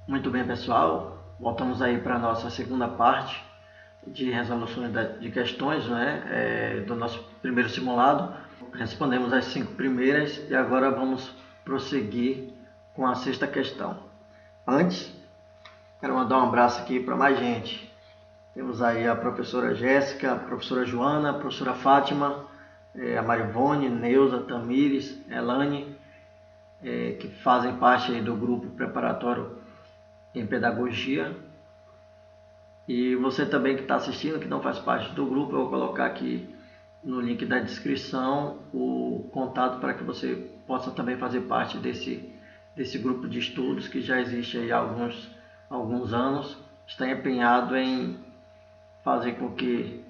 Muito bem, pessoal. Voltamos aí para a nossa segunda parte de resoluções de questões, do nosso primeiro simulado. Respondemos as 5 primeiras e agora vamos prosseguir com a sexta questão. Antes, quero mandar um abraço aqui para mais gente. Temos aí a professora Jéssica, a professora Joana, a professora Fátima, a Marivone, Neuza, Tamires, Elane, que fazem parte aí do grupo preparatório em pedagogia. E você também que está assistindo, que não faz parte do grupo, eu vou colocar aqui no link da descrição o contato para que você possa também fazer parte desse grupo de estudos que já existe aí há alguns anos. Está empenhado em fazer com que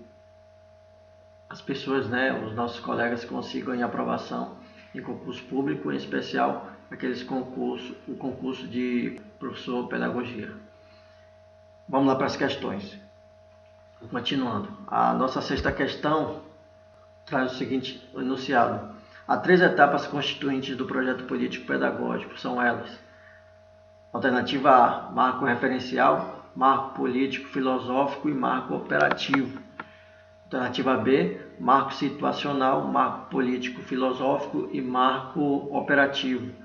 as pessoas, os nossos colegas consigam em aprovação em concurso público, em especial o concurso de professor pedagogia. Vamos lá para as questões. Continuando, a nossa sexta questão traz o seguinte enunciado: há 3 etapas constituintes do projeto político pedagógico, são elas: alternativa A, marco referencial, marco político filosófico e marco operativo. Alternativa B, marco situacional, marco político filosófico e marco operativo.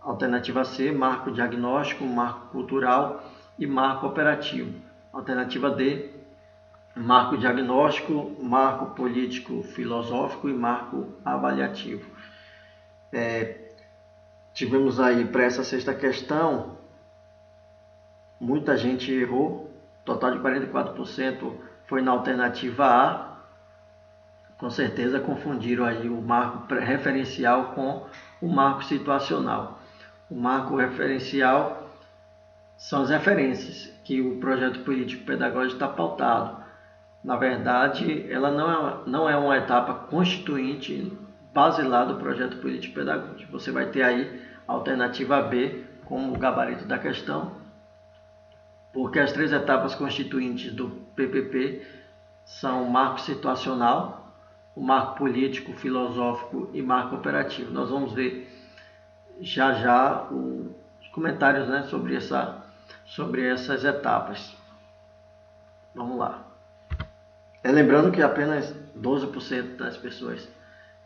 Alternativa C, marco diagnóstico, marco cultural e marco operativo. Alternativa D, marco diagnóstico, marco político filosófico e marco avaliativo. Tivemos aí para essa sexta questão, muita gente errou, total de 44% foi na alternativa A. Com certeza confundiram aí o marco referencial com o marco situacional. O marco referencial são as referências que o projeto político pedagógico está pautado. Na verdade, ela não é uma etapa constituinte basilar do projeto político pedagógico. Você vai ter aí a alternativa B como gabarito da questão, porque as 3 etapas constituintes do PPP são o marco situacional, o marco político, filosófico e marco operativo. Nós vamos ver já os comentários sobre essas etapas. Vamos lá. Lembrando que apenas 12% das pessoas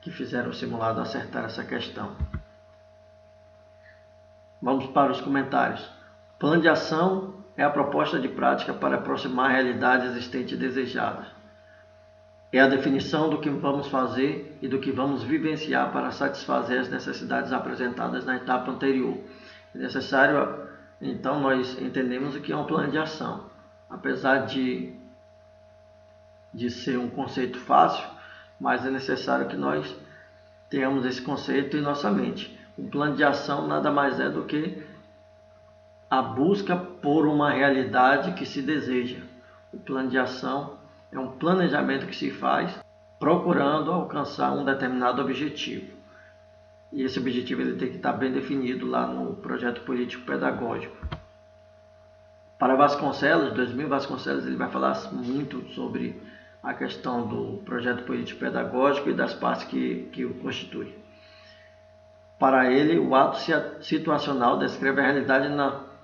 que fizeram o simulado acertaram essa questão. Vamos para os comentários. Plano de ação é a proposta de prática para aproximar a realidade existente e desejada. É a definição do que vamos fazer e do que vamos vivenciar para satisfazer as necessidades apresentadas na etapa anterior. É necessário, então, nós entendemos o que é um plano de ação. Apesar de ser um conceito fácil, mas é necessário que nós tenhamos esse conceito em nossa mente. Um plano de ação nada mais é do que a busca por uma realidade que se deseja. O plano de ação é um planejamento que se faz procurando alcançar um determinado objetivo. E esse objetivo ele tem que estar bem definido lá no projeto político pedagógico. Para Vasconcelos, 2000 Vasconcelos, ele vai falar muito sobre a questão do projeto político pedagógico e das partes que o constituem. Para ele, o ato situacional descreve a realidade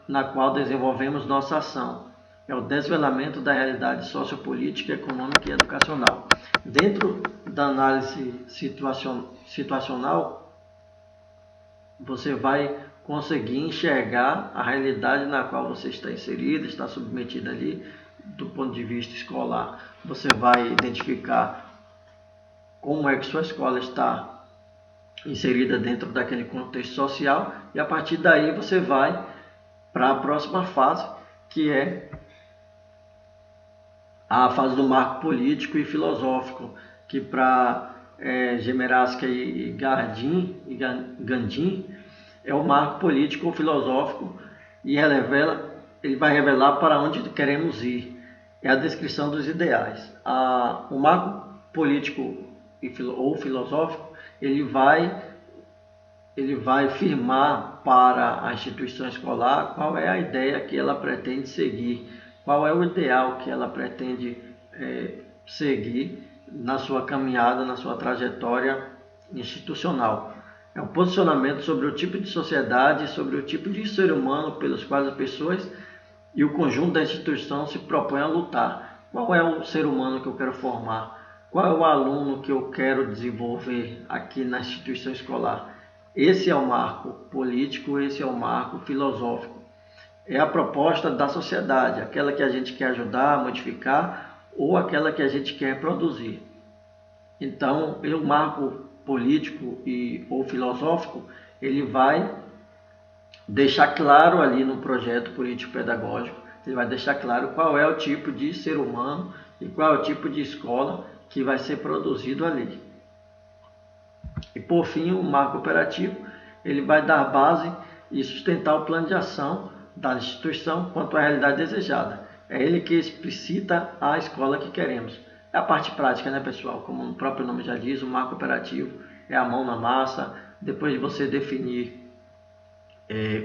na qual desenvolvemos nossa ação. É o desvelamento da realidade sociopolítica, econômica e educacional. Dentro da análise situacional, você vai conseguir enxergar a realidade na qual você está inserido, está submetido ali, do ponto de vista escolar. Você vai identificar como é que sua escola está inserida dentro daquele contexto social e a partir daí você vai para a próxima fase, que é a fase do marco político e filosófico, que para Gemerasca e Gandin é o marco político ou filosófico e ele vai revelar para onde queremos ir. É a descrição dos ideais. O marco político ou filosófico ele vai firmar para a instituição escolar qual é a ideia que ela pretende seguir, qual é o ideal que ela pretende seguir na sua caminhada, na sua trajetória institucional. É um posicionamento sobre o tipo de sociedade, sobre o tipo de ser humano pelos quais as pessoas e o conjunto da instituição se propõem a lutar. Qual é o ser humano que eu quero formar? Qual é o aluno que eu quero desenvolver aqui na instituição escolar? Esse é o marco político, esse é o marco filosófico. É a proposta da sociedade, aquela que a gente quer ajudar a modificar ou aquela que a gente quer produzir. Então, o marco político ou filosófico, ele vai deixar claro ali no projeto político-pedagógico, ele vai deixar claro qual é o tipo de ser humano e qual é o tipo de escola que vai ser produzido ali. E por fim, o marco operativo, ele vai dar base e sustentar o plano de ação da instituição quanto à realidade desejada. É ele que explicita a escola que queremos. É a parte prática, né, pessoal? Como o próprio nome já diz, o marco operativo é a mão na massa. Depois de você definir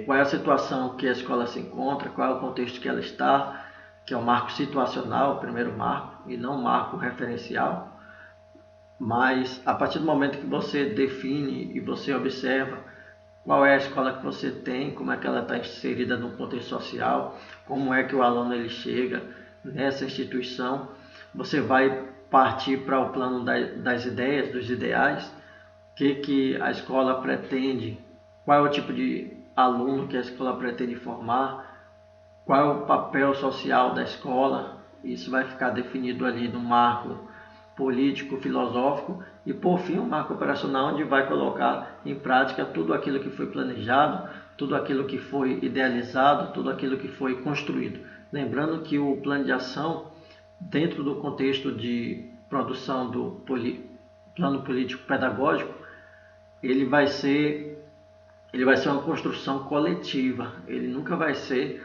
qual é a situação que a escola se encontra, qual é o contexto que ela está, que é o marco situacional, o primeiro marco, e não o marco referencial. Mas a partir do momento que você define e você observa qual é a escola que você tem, como é que ela está inserida no contexto social, como é que o aluno ele chega nessa instituição, você vai partir para o plano das ideias, dos ideais, o que a escola pretende, qual é o tipo de aluno que a escola pretende formar, qual é o papel social da escola. Isso vai ficar definido ali no marco político, filosófico e, por fim, um marco operacional, onde vai colocar em prática tudo aquilo que foi planejado, tudo aquilo que foi idealizado, tudo aquilo que foi construído. Lembrando que o plano de ação, dentro do contexto de produção do plano político pedagógico, ele vai ser uma construção coletiva, ele nunca vai ser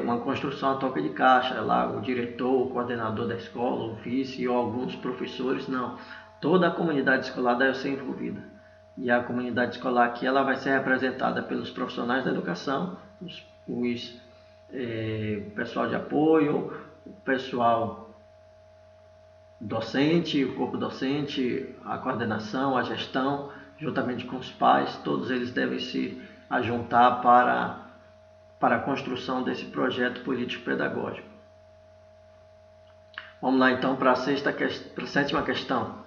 uma construção a toca de caixa, lá o diretor, o coordenador da escola, o vice ou alguns professores, não. Toda a comunidade escolar deve ser envolvida. E a comunidade escolar aqui ela vai ser representada pelos profissionais da educação, o pessoal de apoio, o pessoal docente, o corpo docente, a coordenação, a gestão, juntamente com os pais, todos eles devem se ajuntar para a construção desse projeto político-pedagógico. Vamos lá então para a sétima questão.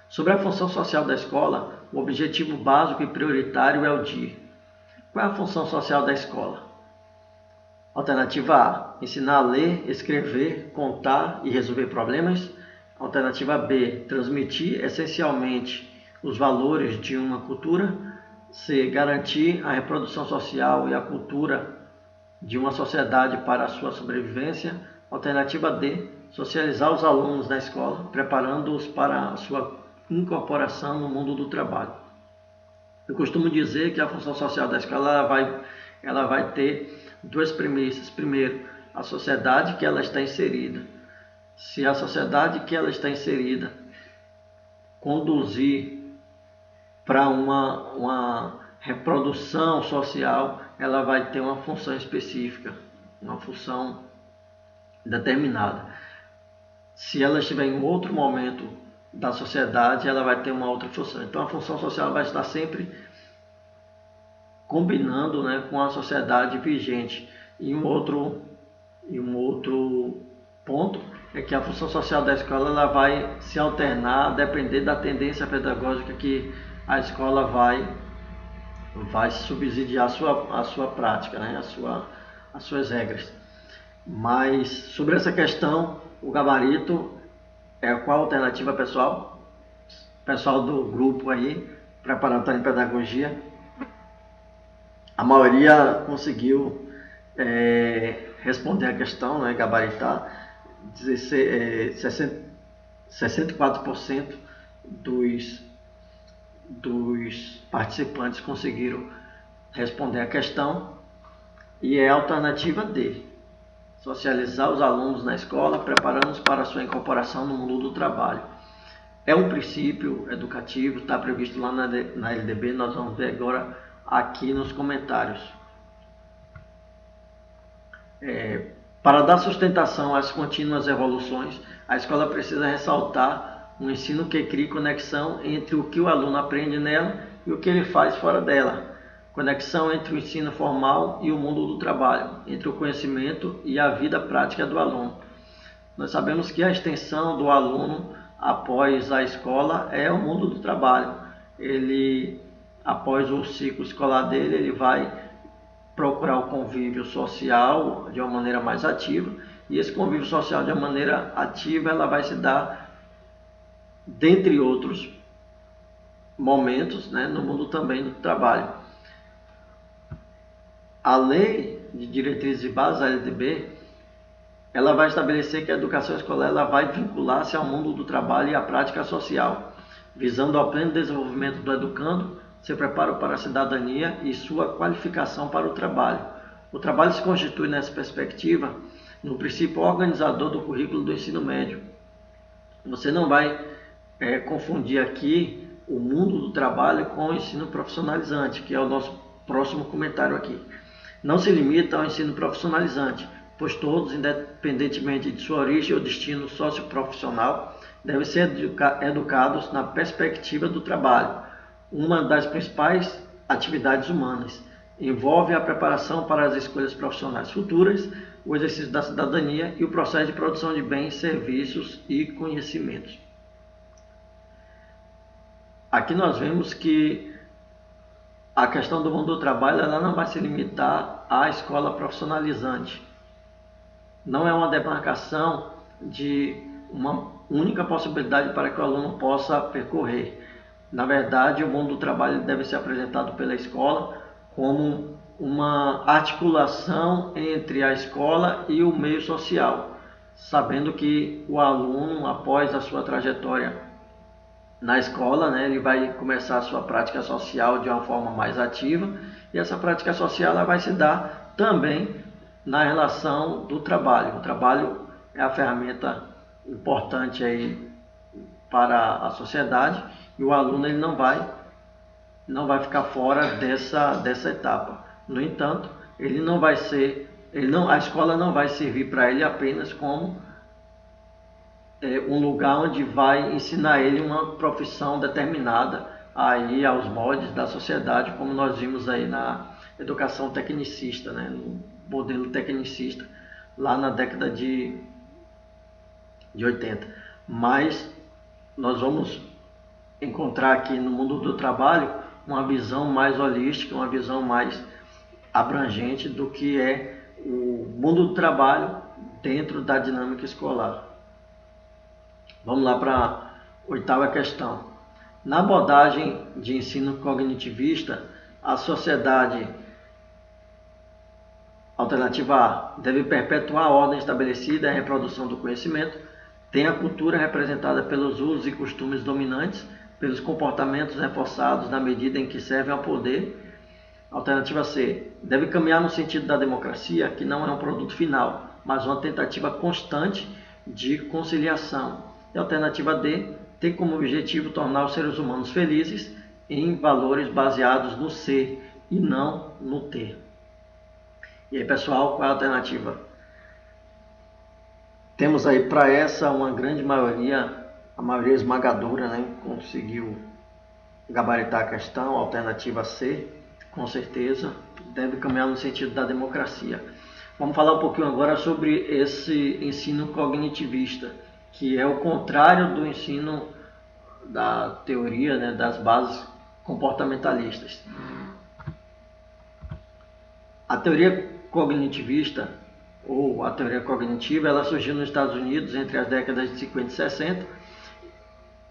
Sobre a função social da escola, o objetivo básico e prioritário é o de: qual é a função social da escola? Alternativa A, ensinar a ler, escrever, contar e resolver problemas. Alternativa B, transmitir essencialmente os valores de uma cultura. C, garantir a reprodução social e a cultura de uma sociedade para a sua sobrevivência. Alternativa D, socializar os alunos na escola, preparando-os para a sua incorporação no mundo do trabalho. Eu costumo dizer que a função social da escola ela vai ter duas premissas. Primeiro, a sociedade que ela está inserida. Se a sociedade que ela está inserida conduzir para uma reprodução social, ela vai ter uma função específica, uma função determinada. Se ela estiver em outro momento da sociedade, ela vai ter uma outra função. Então a função social vai estar sempre combinando, né, com a sociedade vigente. E um outro ponto é que a função social da escola ela vai se alternar a depender da tendência pedagógica que a escola vai subsidiar a sua prática, né, as suas regras. Mas sobre essa questão, o gabarito é qual a alternativa, pessoal? Pessoal do grupo aí, preparatório em pedagogia, a maioria conseguiu responder a questão, né, gabaritar. 64% dos participantes conseguiram responder a questão e é a alternativa D, socializar os alunos na escola, preparando-os para a sua incorporação no mundo do trabalho. É um princípio educativo, está previsto lá na LDB, nós vamos ver agora aqui nos comentários. Para dar sustentação às contínuas evoluções, a escola precisa ressaltar um ensino que crie conexão entre o que o aluno aprende nela e o que ele faz fora dela. Conexão entre o ensino formal e o mundo do trabalho, entre o conhecimento e a vida prática do aluno. Nós sabemos que a extensão do aluno após a escola é o mundo do trabalho. Ele, após o ciclo escolar dele, ele vai procurar o convívio social de uma maneira mais ativa, e esse convívio social de uma maneira ativa ela vai se dar, dentre outros momentos, né, no mundo também do trabalho. A Lei de Diretrizes e Bases, a LDB, ela vai estabelecer que a educação escolar ela vai vincular-se ao mundo do trabalho e à prática social, visando ao pleno desenvolvimento do educando, seu preparo para a cidadania e sua qualificação para o trabalho. O trabalho se constitui nessa perspectiva no princípio organizador do currículo do ensino médio. Você não vai confundir aqui o mundo do trabalho com o ensino profissionalizante, que é o nosso próximo comentário aqui. Não se limita ao ensino profissionalizante, pois todos, independentemente de sua origem ou destino socioprofissional, devem ser educados na perspectiva do trabalho, uma das principais atividades humanas. Envolve a preparação para as escolhas profissionais futuras, o exercício da cidadania e o processo de produção de bens, serviços e conhecimentos. Aqui nós vemos que a questão do mundo do trabalho ela não vai se limitar à escola profissionalizante. Não é uma demarcação de uma única possibilidade para que o aluno possa percorrer. Na verdade, o mundo do trabalho deve ser apresentado pela escola como uma articulação entre a escola e o meio social, sabendo que o aluno, após a sua trajetória na escola, né, ele vai começar a sua prática social de uma forma mais ativa, e essa prática social ela vai se dar também na relação do trabalho. O trabalho é a ferramenta importante aí para a sociedade, e o aluno ele não vai ficar fora dessa etapa. No entanto, a escola não vai servir para ele apenas como um lugar onde vai ensinar ele uma profissão determinada aí aos moldes da sociedade, como nós vimos aí na educação tecnicista, né, no modelo tecnicista, lá na década de 80. Mas nós vamos encontrar aqui no mundo do trabalho uma visão mais holística, uma visão mais abrangente do que é o mundo do trabalho dentro da dinâmica escolar. Vamos lá para a oitava questão. Na abordagem de ensino cognitivista, a sociedade alternativa A deve perpetuar a ordem estabelecida e a reprodução do conhecimento, tem a cultura representada pelos usos e costumes dominantes, pelos comportamentos reforçados na medida em que servem ao poder. Alternativa C deve caminhar no sentido da democracia, que não é um produto final, mas uma tentativa constante de conciliação. E a alternativa D tem como objetivo tornar os seres humanos felizes em valores baseados no ser e não no ter. E aí, pessoal, qual é a alternativa? Temos aí para essa uma grande maioria, a maioria esmagadora, né, conseguiu gabaritar a questão. A alternativa C, com certeza, deve caminhar no sentido da democracia. Vamos falar um pouquinho agora sobre esse ensino cognitivista, que é o contrário do ensino da teoria, né, das bases comportamentalistas. A teoria cognitivista, ou a teoria cognitiva, ela surgiu nos Estados Unidos entre as décadas de 50 e 60,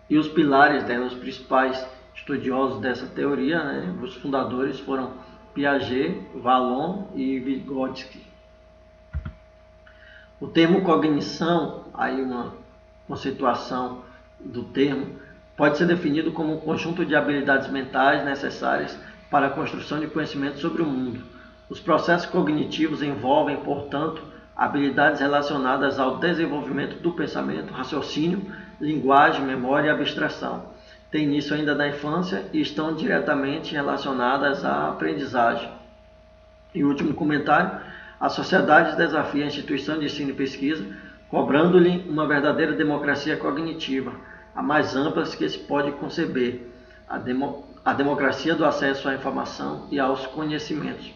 e os pilares dela, os principais estudiosos dessa teoria, né, os fundadores foram Piaget, Vallon e Vygotsky. O termo cognição, aí uma conceituação do termo, pode ser definido como um conjunto de habilidades mentais necessárias para a construção de conhecimento sobre o mundo. Os processos cognitivos envolvem, portanto, habilidades relacionadas ao desenvolvimento do pensamento, raciocínio, linguagem, memória e abstração. Têm início ainda na infância e estão diretamente relacionadas à aprendizagem. E o último comentário: a sociedade desafia a instituição de ensino e pesquisa, cobrando-lhe uma verdadeira democracia cognitiva, a mais ampla que se pode conceber. a democracia do acesso à informação e aos conhecimentos.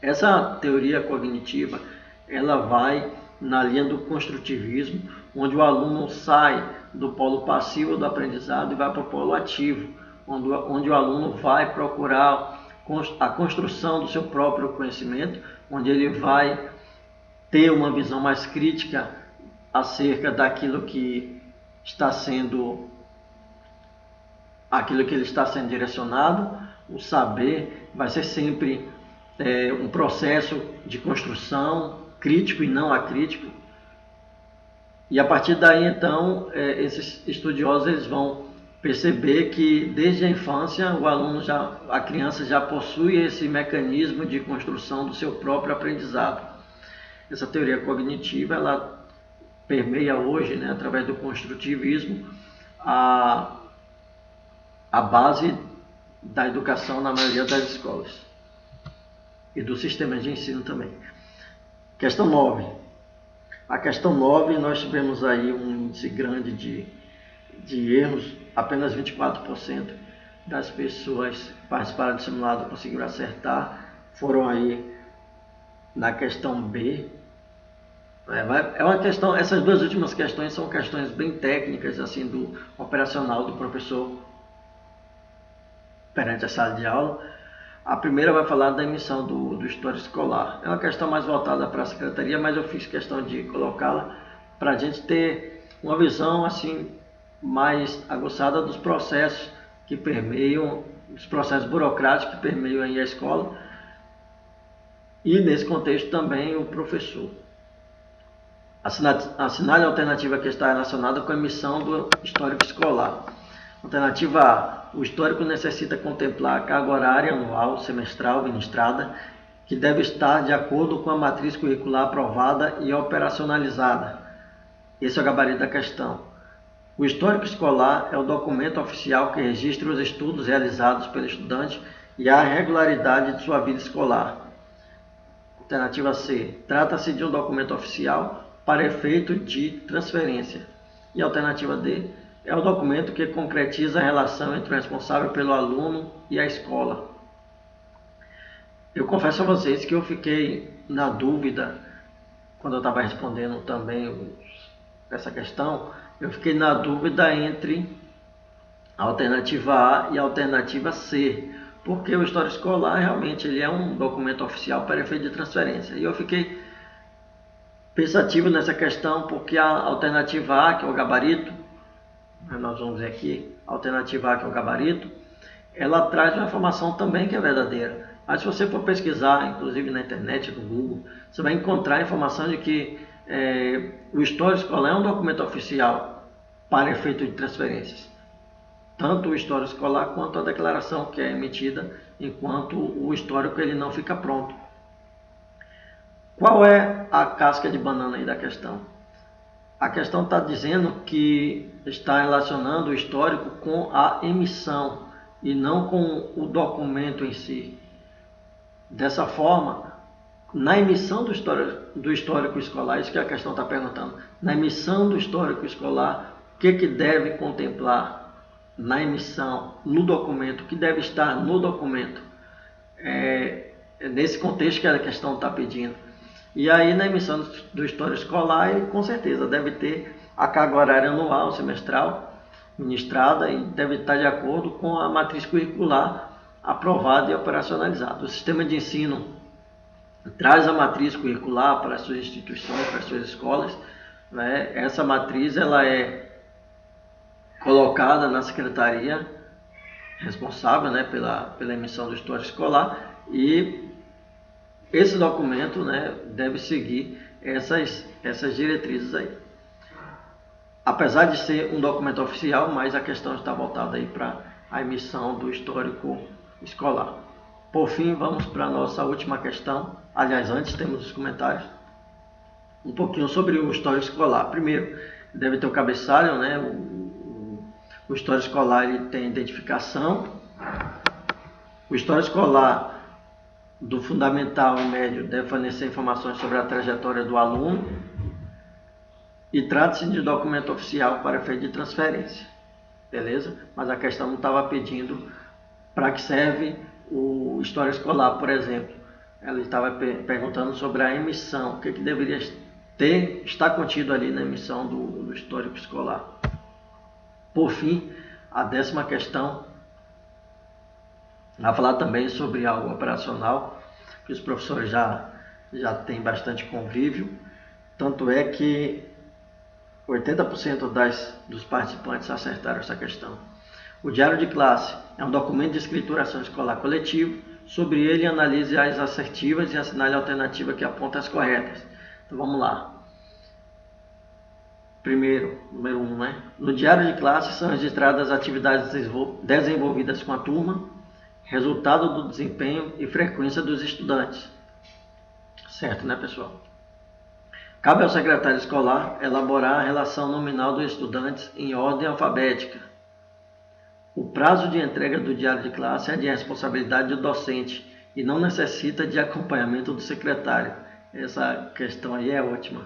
Essa teoria cognitiva, ela vai na linha do construtivismo, onde o aluno sai do polo passivo do aprendizado e vai para o polo ativo, onde o aluno vai procurar a construção do seu próprio conhecimento, onde ele vai ter uma visão mais crítica acerca daquilo que está sendo, aquilo que ele está sendo direcionado. O saber vai ser sempre um processo de construção crítico e não acrítico. E a partir daí, então, esses estudiosos eles vão perceber que desde a infância a criança já possui esse mecanismo de construção do seu próprio aprendizado. Essa teoria cognitiva, ela permeia hoje, né, através do construtivismo, a base da educação na maioria das escolas e do sistema de ensino também. Questão 9. A questão 9, nós tivemos aí um índice grande de erros. Apenas 24% das pessoas que participaram do simulado conseguiram acertar. Foram aí na questão B. É uma questão, essas duas últimas questões são questões bem técnicas, assim, do operacional do professor perante a sala de aula. A primeira vai falar da emissão do histórico escolar. É uma questão mais voltada para a secretaria, mas eu fiz questão de colocá-la para a gente ter uma visão assim mais aguçada dos processos que permeiam, dos processos burocráticos que permeiam aí a escola e, nesse contexto, também o professor. Assinale a alternativa que está relacionada com a emissão do histórico escolar. Alternativa A. O histórico necessita contemplar a carga horária anual, semestral, ministrada, que deve estar de acordo com a matriz curricular aprovada e operacionalizada. Esse é o gabarito da questão. O histórico escolar é o documento oficial que registra os estudos realizados pelo estudante e a regularidade de sua vida escolar. Alternativa C. Trata-se de um documento oficial para efeito de transferência. E a alternativa D. É o documento que concretiza a relação entre o responsável pelo aluno e a escola. Eu confesso a vocês que eu fiquei na dúvida, quando eu estava respondendo também essa questão, eu fiquei na dúvida entre a alternativa A e a alternativa C, porque o histórico escolar realmente ele é um documento oficial para efeito de transferência. E eu fiquei pensativo nessa questão, porque a alternativa A, que é o gabarito, nós vamos ver aqui, a alternativa A, que é o gabarito, ela traz uma informação também que é verdadeira. Mas se você for pesquisar, inclusive na internet, no Google, você vai encontrar a informação de que o histórico escolar é um documento oficial para efeito de transferências. Tanto o histórico escolar quanto a declaração que é emitida enquanto o histórico ele não fica pronto. Qual é a casca de banana aí da questão? A questão está dizendo que está relacionando o histórico com a emissão e não com o documento em si. Dessa forma, na emissão do histórico escolar, isso que a questão está perguntando, na emissão do histórico escolar, o que deve contemplar na emissão, no documento, o que deve estar no documento? É nesse contexto que a questão está pedindo. E aí, na emissão do histórico escolar, ele com certeza deve ter a carga horária anual, semestral, ministrada e deve estar de acordo com a matriz curricular aprovada e operacionalizada. O sistema de ensino traz a matriz curricular para as suas instituições, para as suas escolas, né? Essa matriz ela é colocada na secretaria responsável, né, pela emissão do histórico escolar, e esse documento, né, deve seguir essas diretrizes aí. Apesar de ser um documento oficial, mas a questão está voltada aí para a emissão do histórico escolar. Por fim, vamos para a nossa última questão. Aliás, antes temos os comentários. Um pouquinho sobre o histórico escolar. Primeiro, deve ter o cabeçalho, né? O histórico escolar ele tem identificação. O histórico escolar do fundamental e médio deve fornecer informações sobre a trajetória do aluno e trata-se de documento oficial para efeito de transferência, beleza? Mas a questão não estava pedindo para que serve o História Escolar, por exemplo. Ela estava perguntando sobre a emissão, o que deveria estar contido ali na emissão do Histórico Escolar. Por fim, a 10ª questão vai falar também sobre algo operacional, que os professores já têm bastante convívio, tanto é que 80% dos participantes acertaram essa questão. O diário de classe é um documento de escrituração escolar coletivo. Sobre ele, analise as assertivas e assinale a alternativa que aponta as corretas. Então vamos lá. Primeiro, número 1, né? No diário de classe são registradas as atividades desenvolvidas com a turma, resultado do desempenho e frequência dos estudantes. Certo, né, pessoal? Cabe ao secretário escolar elaborar a relação nominal dos estudantes em ordem alfabética. O prazo de entrega do diário de classe é de responsabilidade do docente e não necessita de acompanhamento do secretário. Essa questão aí é ótima.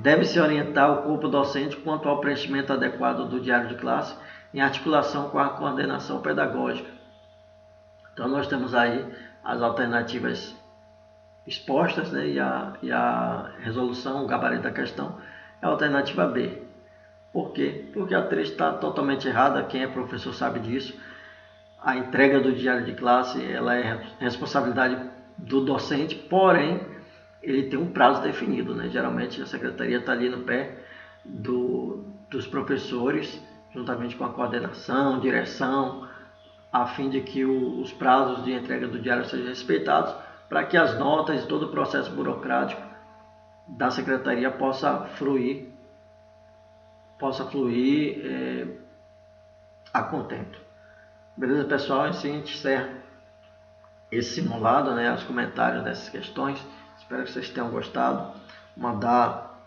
Deve-se orientar o corpo docente quanto ao preenchimento adequado do diário de classe em articulação com a coordenação pedagógica. Então nós temos aí as alternativas expostas, né, e a resolução, o gabarito da questão é a alternativa B. Por quê? Porque a 3 está totalmente errada, quem é professor sabe disso. A entrega do diário de classe ela é responsabilidade do docente, porém ele tem um prazo definido, né? Geralmente a secretaria está ali no pé dos professores, juntamente com a coordenação, direção, a fim de que os prazos de entrega do diário sejam respeitados, para que as notas e todo o processo burocrático da secretaria possa fluir a contento. Beleza, pessoal? Assim a gente encerra esse simulado, né, os comentários dessas questões. Espero que vocês tenham gostado. Mandar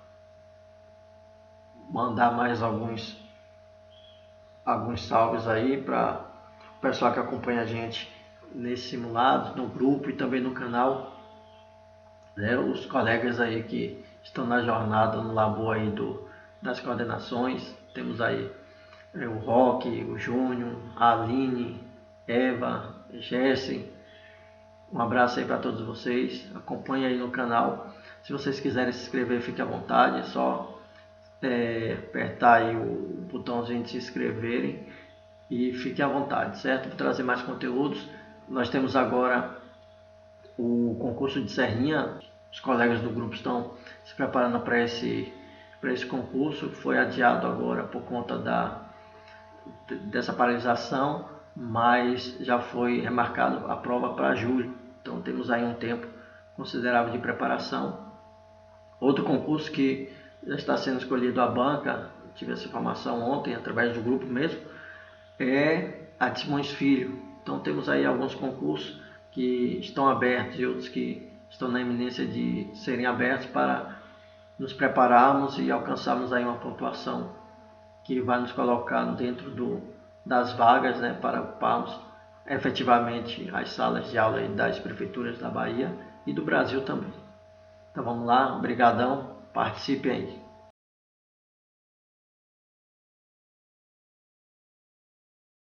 mais alguns salves aí para o pessoal que acompanha a gente nesse simulado, no grupo e também no canal, né, os colegas aí que estão na jornada, no labor aí das coordenações. Temos aí o Roque, o Júnior, a Aline, Eva, Jesse. Um abraço aí para todos vocês. Acompanhe aí no canal. Se vocês quiserem se inscrever, fique à vontade. É só apertar aí o botãozinho de se inscreverem e fique à vontade, certo? Para trazer mais conteúdos. Nós temos agora o concurso de Serrinha. Os colegas do grupo estão se preparando para esse concurso, que foi adiado agora por conta dessa paralisação, mas já foi remarcado a prova para julho. Então temos aí um tempo considerável de preparação. Outro concurso que já está sendo escolhido a banca, tive essa informação ontem através do grupo mesmo, é a de Simões Filho. Então temos aí alguns concursos que estão abertos e outros que estão na iminência de serem abertos para nos prepararmos e alcançarmos aí uma pontuação que vai nos colocar dentro das vagas, né, para ocuparmos efetivamente as salas de aula das prefeituras da Bahia e do Brasil também. Então vamos lá, obrigadão, participe aí.